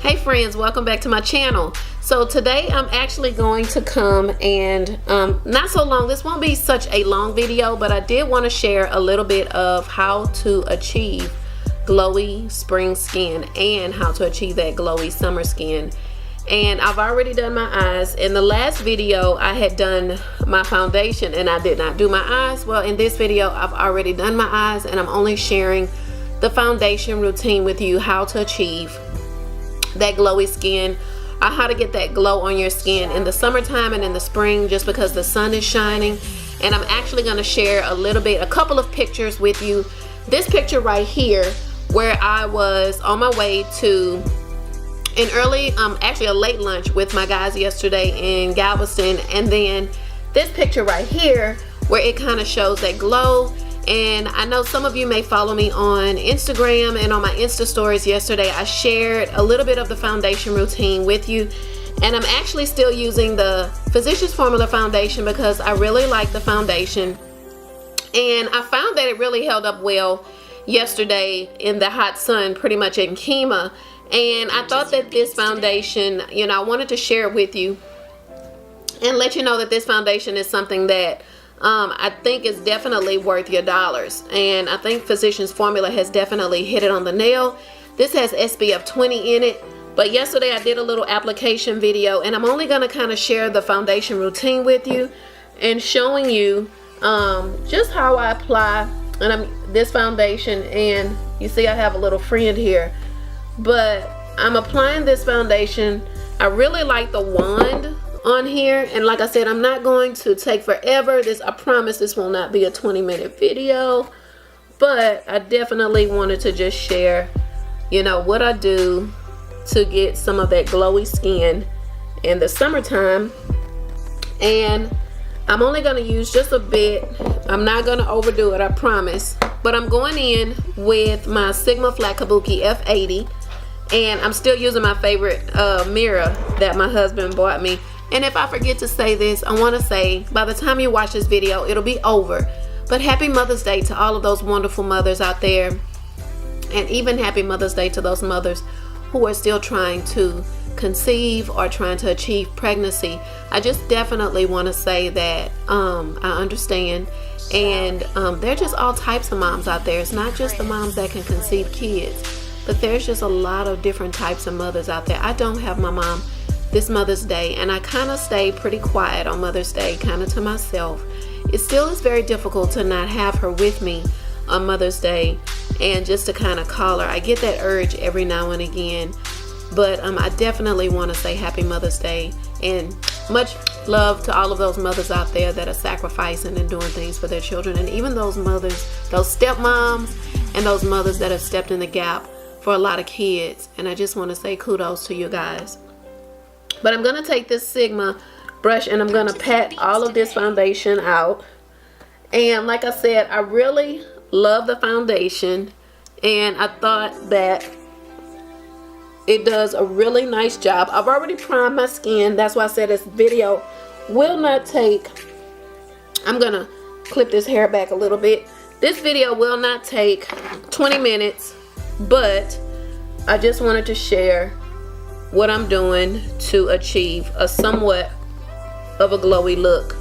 Hey friends, welcome back to my channel. So today I'm actually going to come and not so long, this won't be such a long video, but I did want to share a little bit of how to achieve glowy spring skin and how to achieve that glowy summer skin. And I've already done my eyes. In the last video I had done my foundation and I did not do my eyes. Well, in this video I've already done my eyes and I'm only sharing the foundation routine with you, how to achieve that glowy skin, or how to get that glow on your skin in the summertime and in the spring, just because the sun is shining. And I'm actually going to share a couple of pictures with you. This picture right here, where I was on my way to an early, actually a late lunch with my guys yesterday in Galveston, and then this picture right here, where it kind of shows that glow. And I know some of you may follow me on Instagram, and on my Insta stories yesterday I shared a little bit of the foundation routine with you, and I'm actually still using the Physicians Formula foundation because I really like the foundation, and I found that it really held up well yesterday in the hot sun, pretty much in Kima. And I thought that this foundation, you know, I wanted to share it with you and let you know that this foundation is something that I think is definitely worth your dollars. And I think Physicians Formula has definitely hit it on the nail. This has SPF 20 in it, but yesterday I did a little application video, and I'm only going to kind of share the foundation routine with you and showing you just how I apply this foundation. And you see I have a little friend here, but I'm applying this foundation. I really like the wand on here, and like I said, I'm not going to take forever. I promise this will not be a 20-minute video, but I definitely wanted to just share, you know, what I do to get some of that glowy skin in the summertime. And I'm only going to use just a bit. I'm not going to overdo it, I promise. But I'm going in with my Sigma Flat Kabuki F80, and I'm still using my favorite mirror that my husband bought me. And if I forget to say this, I want to say, by the time you watch this video, it'll be over. But happy Mother's Day to all of those wonderful mothers out there. And even happy Mother's Day to those mothers who are still trying to conceive or trying to achieve pregnancy. I just definitely want to say that I understand. And there are just all types of moms out there. It's not just the moms that can conceive kids, but there's just a lot of different types of mothers out there. I don't have my mom this Mother's Day, and I kind of stay pretty quiet on Mother's Day, kind of to myself. It still is very difficult to not have her with me on Mother's Day and just to kind of call her. I get that urge every now and again, but I definitely want to say happy Mother's Day and much love to all of those mothers out there that are sacrificing and doing things for their children, and even those mothers, those stepmoms, and those mothers that have stepped in the gap for a lot of kids. And I just want to say kudos to you guys. But I'm going to take this Sigma brush and I'm going to pat all of this foundation out. And like I said, I really love the foundation, and I thought that it does a really nice job. I've already primed my skin. That's why I said this video will not take, I'm going to clip this hair back a little bit. This video will not take 20 minutes, but I just wanted to share what I'm doing to achieve a somewhat of a glowy look.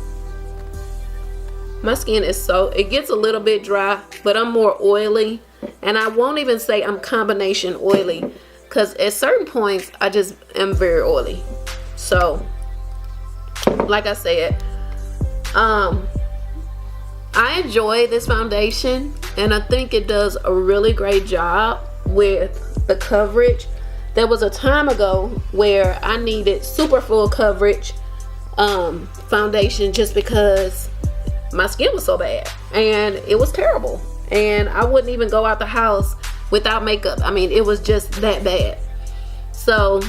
My skin is it gets a little bit dry, but I'm more oily, and I won't even say I'm combination oily, because at certain points I just am very oily. So like I said, I enjoy this foundation, and I think it does a really great job with the coverage. There was a time ago where I needed super full coverage foundation just because my skin was so bad and it was terrible, and I wouldn't even go out the house without makeup. I mean, it was just that bad. So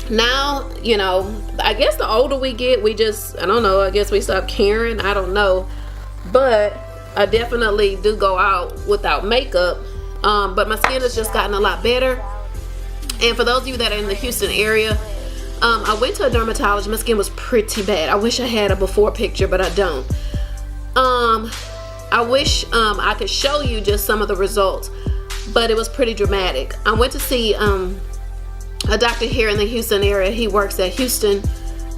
now, you know, I guess the older we get, we just, I don't know, I guess we stop caring, I don't know. But I definitely do go out without makeup, but my skin has just gotten a lot better. And for those of you that are in the Houston area, I went to a dermatologist. My skin was pretty bad. I wish I had a before picture, but I don't. I wish I could show you just some of the results, but it was pretty dramatic. I went to see a doctor here in the Houston area. He works at Houston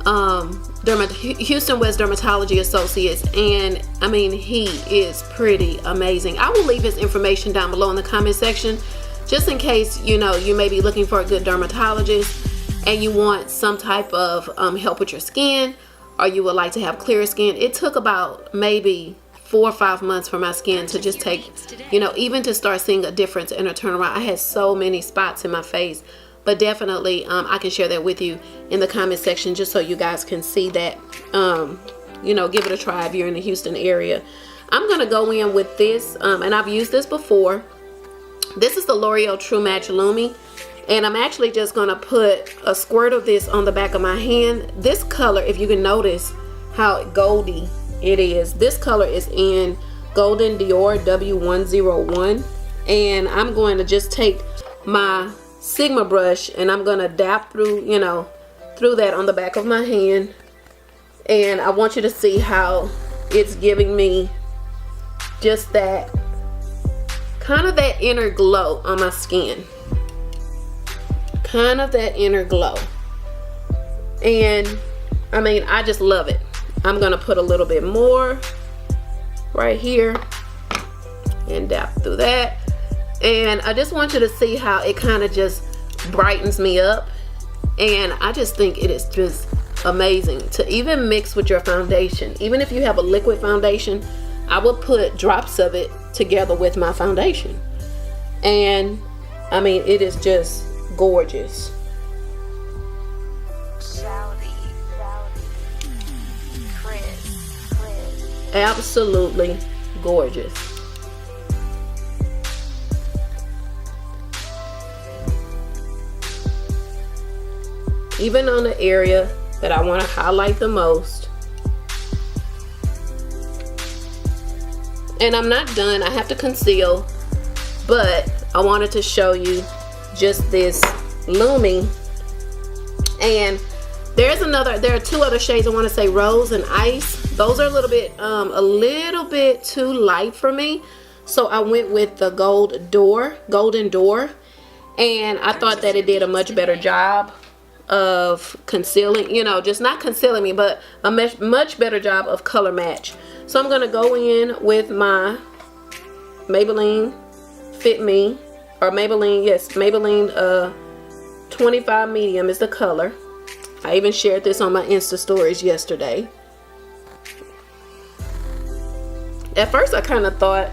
West Dermatology Associates, and I mean, he is pretty amazing. I will leave his information down below in the comment section, just in case, you know, you may be looking for a good dermatologist and you want some type of help with your skin, or you would like to have clearer skin. It took about maybe 4 or 5 months for my skin to just take, you know, even to start seeing a difference and a turnaround. I had so many spots in my face, but definitely I can share that with you in the comment section, just so you guys can see that. You know, give it a try if you're in the Houston area. I'm gonna go in with this, and I've used this before. This is the L'Oreal True Match Lumi, and I'm actually just gonna put a squirt of this on the back of my hand. This color, if you can notice how goldy it is, this color is in Golden Dior W101, and I'm going to just take my Sigma brush and I'm gonna dab through, you know, through that on the back of my hand, and I want you to see how it's giving me just that kind of that inner glow on my skin, kind of that inner glow. And I mean, I just love it. I'm gonna put a little bit more right here and dab through that, and I just want you to see how it kind of just brightens me up. And I just think it is just amazing to even mix with your foundation. Even if you have a liquid foundation, I would put drops of it together with my foundation, and I mean, it is just gorgeous. Absolutely gorgeous. Even on the area that I want to highlight the most. And I'm not done, I have to conceal, but I wanted to show you just this Lumi. And there are 2 other shades. I want to say Rose and Ice. Those are a little bit too light for me, so I went with the Golden Door, and I thought that it did a much better job of concealing, you know, just not concealing me, but a much better job of color match. So I'm gonna go in with my Maybelline Fit Me, or Maybelline 25 medium is the color. I even shared this on my Insta stories yesterday. At first I kind of thought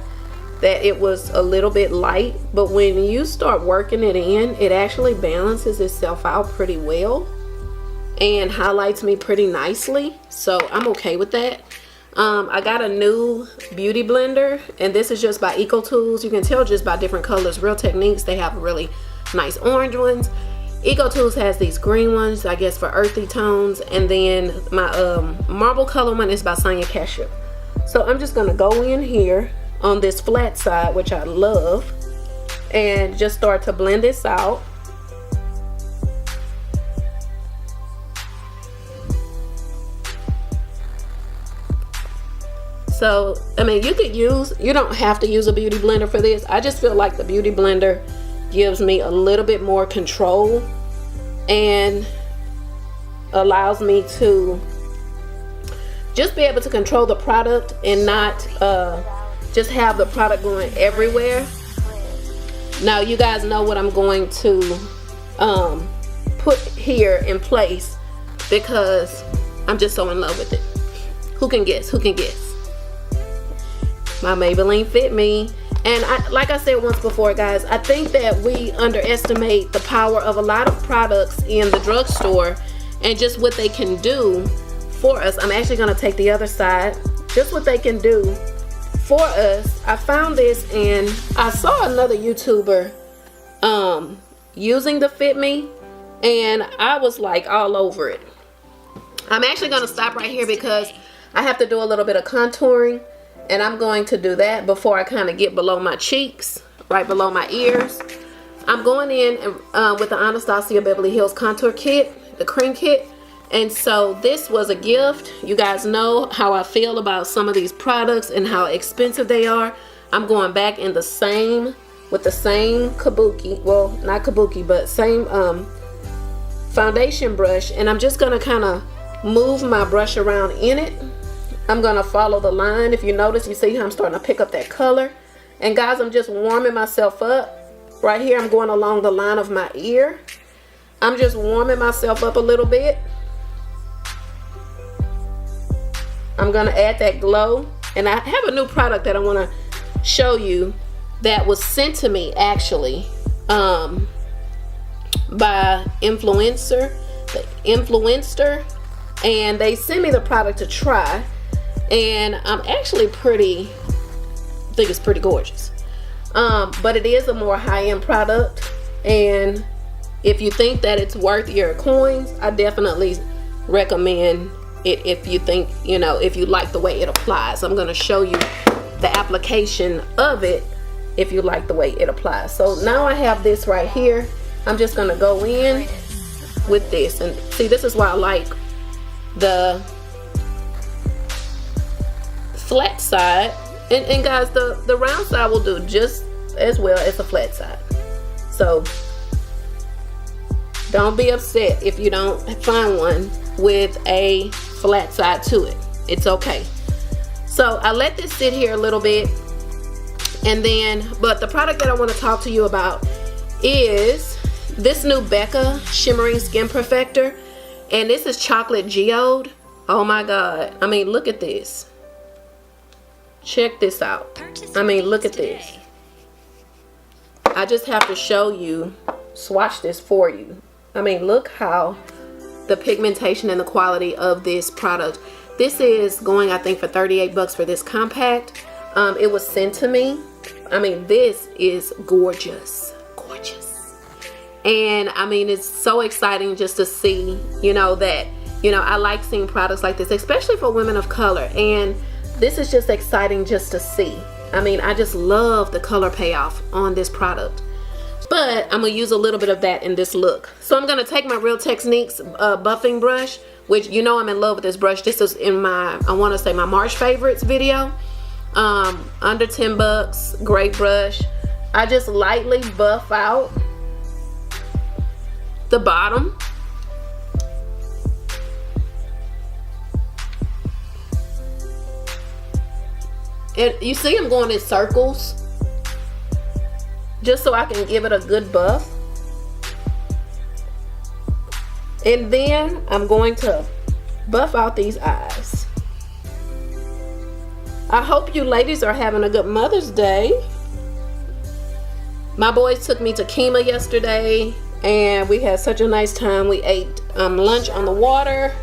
that it was a little bit light, but when you start working it in, it actually balances itself out pretty well and highlights me pretty nicely, so I'm okay with that. I got a new beauty blender, and this is just by EcoTools. You can tell just by different colors. Real Techniques, they have really nice orange ones. EcoTools has these green ones, I guess for earthy tones, and then my marble color one is by Sonia Kashuk. So I'm just gonna go in here on this flat side, which I love, and just start to blend this out. So I mean, you don't have to use a beauty blender for this. I just feel like the beauty blender gives me a little bit more control and allows me to just be able to control the product and not just have the product going everywhere. Now you guys know what I'm going to put here in place, because I'm just so in love with it. Who can guess? Who can guess? My Maybelline Fit Me. And like I said once before, guys, I think that we underestimate the power of a lot of products in the drugstore and just what they can do for us. I'm actually going to take the other side. Just what they can do for us. I found this, and I saw another YouTuber using the Fit Me, and I was like all over it. I'm actually going to stop right here because I have to do a little bit of contouring, and I'm going to do that before I kind of get below my cheeks, right below my ears. I'm going in with the Anastasia Beverly Hills Contour Kit, the cream kit. And so this was a gift. You guys know how I feel about some of these products and how expensive they are. I'm going back in with the same kabuki, well, not kabuki, but same foundation brush, and I'm just gonna kind of move my brush around in it. I'm gonna follow the line. If you notice, you see how I'm starting to pick up that color. And guys, I'm just warming myself up. Right here, I'm going along the line of my ear. I'm just warming myself up a little bit. I'm gonna add that glow. And I have a new product that I wanna show you that was sent to me actually by the influencer, and they sent me the product to try, and I'm actually I think it's pretty gorgeous. But it is a more high-end product, and if you think that it's worth your coins, I definitely recommend it. If you think, you know, if you like the way it applies, I'm going to show you the application of it if you like the way it applies. So now I have this right here. I'm just going to go in with this, and see, this is why I like the flat side. And guys, the round side will do just as well as the flat side. So don't be upset if you don't find one with a flat side to it. It's okay. So I let this sit here a little bit, and then, but the product that I want to talk to you about is this new Becca Shimmering Skin Perfector, and this is chocolate geode. Oh my God. I mean, look at this. Check this out. I mean, look at this. I just have to show you, swatch this for you. I mean, look how the pigmentation and the quality of this product. This is going, I think, for 38 bucks for this compact. It was sent to me. I mean, this is gorgeous. Gorgeous. And I mean, it's so exciting just to see, you know, that, you know, I like seeing products like this, especially for women of color. And this is just exciting just to see. I mean, I just love the color payoff on this product. But I'm gonna use a little bit of that in this look. So I'm gonna take my Real Techniques buffing brush, which, you know, I'm in love with this brush. This is in my, I wanna say, my March favorites video. Under 10 bucks, great brush. I just lightly buff out the bottom. And you see I'm going in circles just so I can give it a good buff. And then I'm going to buff out these eyes. I hope you ladies are having a good Mother's Day. My boys took me to Kima yesterday, and we had such a nice time. We ate lunch on the water,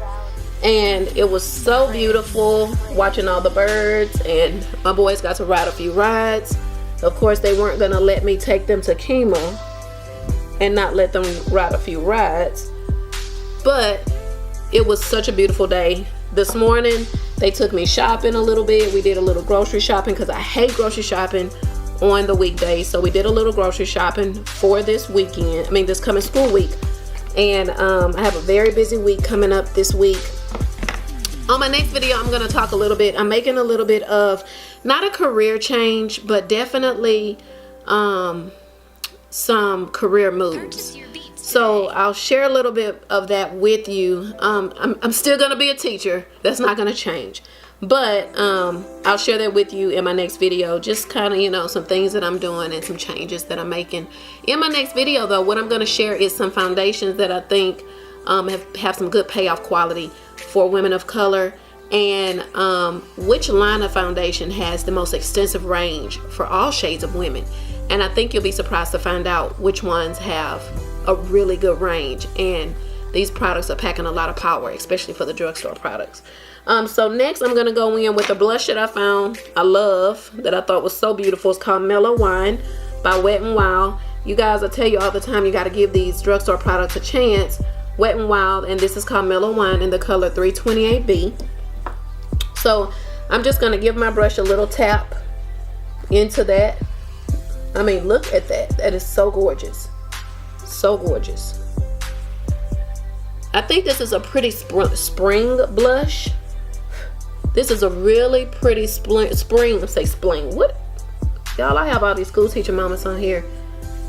and it was so beautiful watching all the birds, and my boys got to ride a few rides. Of course, they weren't gonna let me take them to Kima and not let them ride a few rides, but it was such a beautiful day. This morning, they took me shopping a little bit. We did a little grocery shopping because I hate grocery shopping on the weekdays. So we did a little grocery shopping for this weekend, I mean this coming school week. And I have a very busy week coming up this week. On my next video, I'm going to talk a little bit. I'm making a little bit of, not a career change, but definitely some career moves. So I'll share a little bit of that with you. I'm still going to be a teacher. That's not going to change. But I'll share that with you in my next video. Just kind of, you know, some things that I'm doing and some changes that I'm making. In my next video, though, what I'm going to share is some foundations that I think have some good payoff quality for women of color, and which line of foundation has the most extensive range for all shades of women. And I think you'll be surprised to find out which ones have a really good range, and these products are packing a lot of power, especially for the drugstore products. So next I'm going to go in with a blush that I found I love, that I thought was so beautiful. It's called Mellow Wine by Wet n Wild. You guys, I tell you all the time, you got to give these drugstore products a chance. Wet n Wild, and this is called Mellow Wine in the color 328B. So I'm just going to give my brush a little tap into that. I mean, look at that. That is so gorgeous. So gorgeous. I think this is a pretty spring blush. This is a really pretty spring. Let's say spring. What? Y'all, I have all these school teacher mamas on here.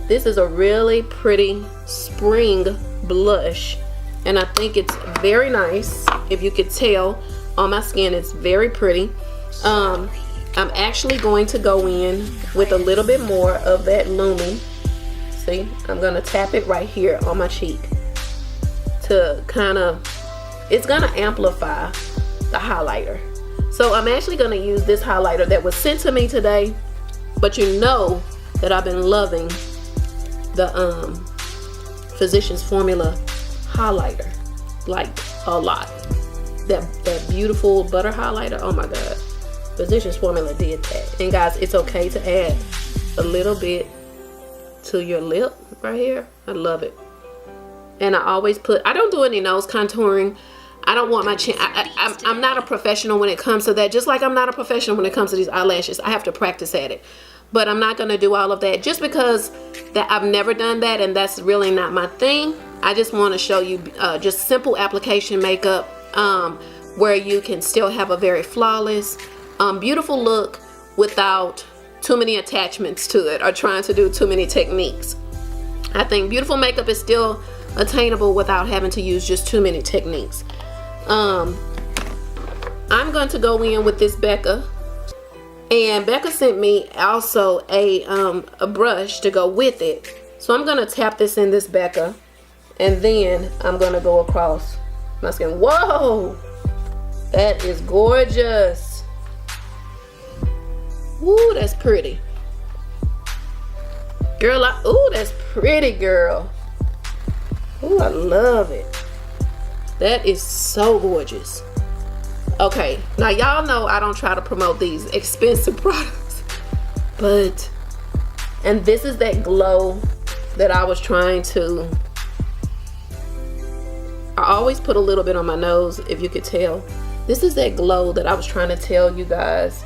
This is a really pretty spring blush. and I think it's very nice. If you could tell on my skin, it's very pretty. I'm actually going to go in with a little bit more of that Lumi. See, I'm gonna tap it right here on my cheek to kind of, it's gonna amplify the highlighter. So I'm actually gonna use this highlighter that was sent to me today, but you know that I've been loving the Physicians Formula highlighter like a lot. That beautiful butter highlighter, oh my god, Physicians Formula did that. And guys, it's okay to add a little bit to your lip right here. I love it. And I always put, I don't do any nose contouring. I don't want my chin, I'm not a professional when it comes to that, just like I'm not a professional when it comes to these eyelashes. I have to practice at it. But I'm not gonna do all of that just because that I've never done that, and that's really not my thing. I just want to show you just simple application makeup where you can still have a very flawless, beautiful look without too many attachments to it or trying to do too many techniques. I think beautiful makeup is still attainable without having to use just too many techniques. I'm going to go in with this Becca. And Becca sent me also a brush to go with it. So I'm gonna tap this in this Becca, and then I'm gonna go across my skin. Whoa, that is gorgeous. Ooh, that's pretty. Girl, ooh, that's pretty, girl. Ooh, I love it. That is so gorgeous. Okay, now y'all know I don't try to promote these expensive products, but, and this is that glow that I was trying to, I always put a little bit on my nose, if you could tell. This is that glow that I was trying to tell you guys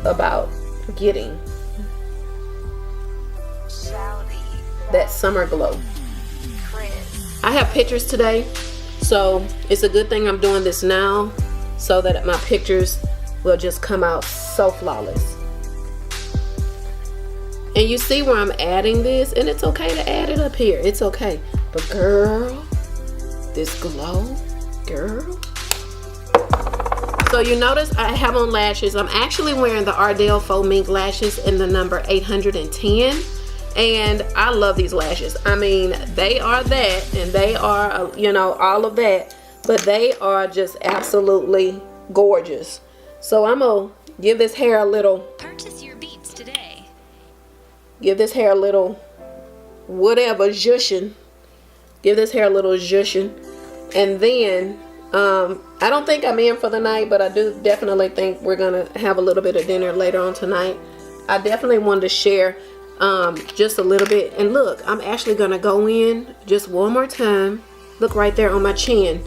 about getting. That summer glow. I have pictures today, so it's a good thing I'm doing this now, so that my pictures will just come out so flawless. And you see where I'm adding this, and it's okay to add it up here. It's okay. But girl, this glow, girl. So you notice I have on lashes. I'm actually wearing the Ardell Faux Mink lashes in the number 810. And I love these lashes. I mean, they are that, and they are, you know, all of that. But they are just absolutely gorgeous. So I'm gonna give this hair a little, purchase your beats today. Give this hair a little whatever zhushin. Give this hair a little zhushin. And then I don't think I'm in for the night, but I do definitely think we're gonna have a little bit of dinner later on tonight. I definitely wanted to share just a little bit. And look, I'm actually gonna go in just one more time. Look right there on my chin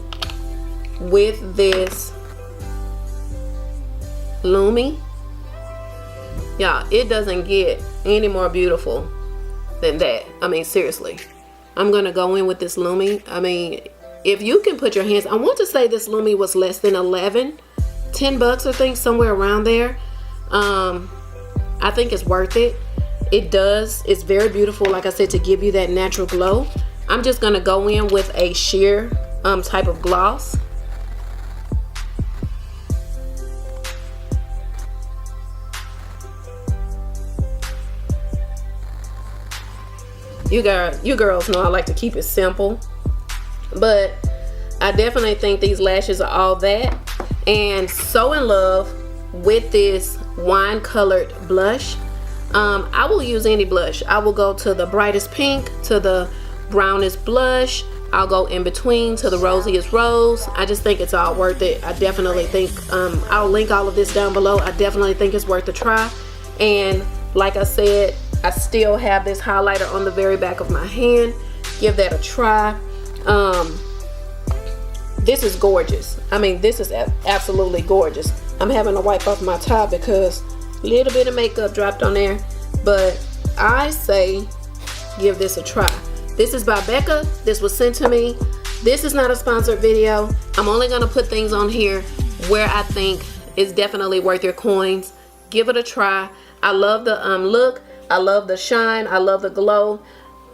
with this Lumi. Yeah, it doesn't get any more beautiful than that. I mean, seriously. I'm gonna go in with this Lumi. I mean, if you can put your hands, I want to say this Lumi was less than 10 bucks, I think, somewhere around there. I think it's worth it. It does, it's very beautiful, like I said, to give you that natural glow. I'm just gonna go in with a sheer type of gloss. You girls know I like to keep it simple, but I definitely think these lashes are all that. And so in love with this wine colored blush. I will use any blush. I will go to the brightest pink, to the brownest blush. I'll go in between to the rosiest rose. I just think it's all worth it. I definitely think, I'll link all of this down below. I definitely think it's worth a try. And like I said, I still have this highlighter on the very back of my hand. Give that a try. This is gorgeous. I mean, this is absolutely gorgeous. I'm having to wipe off my top because a little bit of makeup dropped on there, but I say give this a try. This is by Becca. This was sent to me. This is not a sponsored video. I'm only gonna put things on here where I think it's definitely worth your coins. Give it a try. I love the look. I love the shine. I love the glow.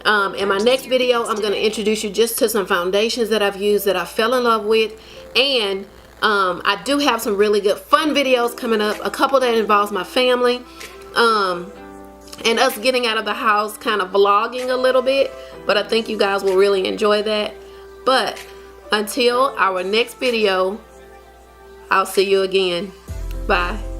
In my next video, I'm going to introduce you just to some foundations that I've used that I fell in love with. And I do have some really good fun videos coming up. A couple that involves my family. And us getting out of the house, kind of vlogging a little bit. But I think you guys will really enjoy that. But until our next video, I'll see you again. Bye.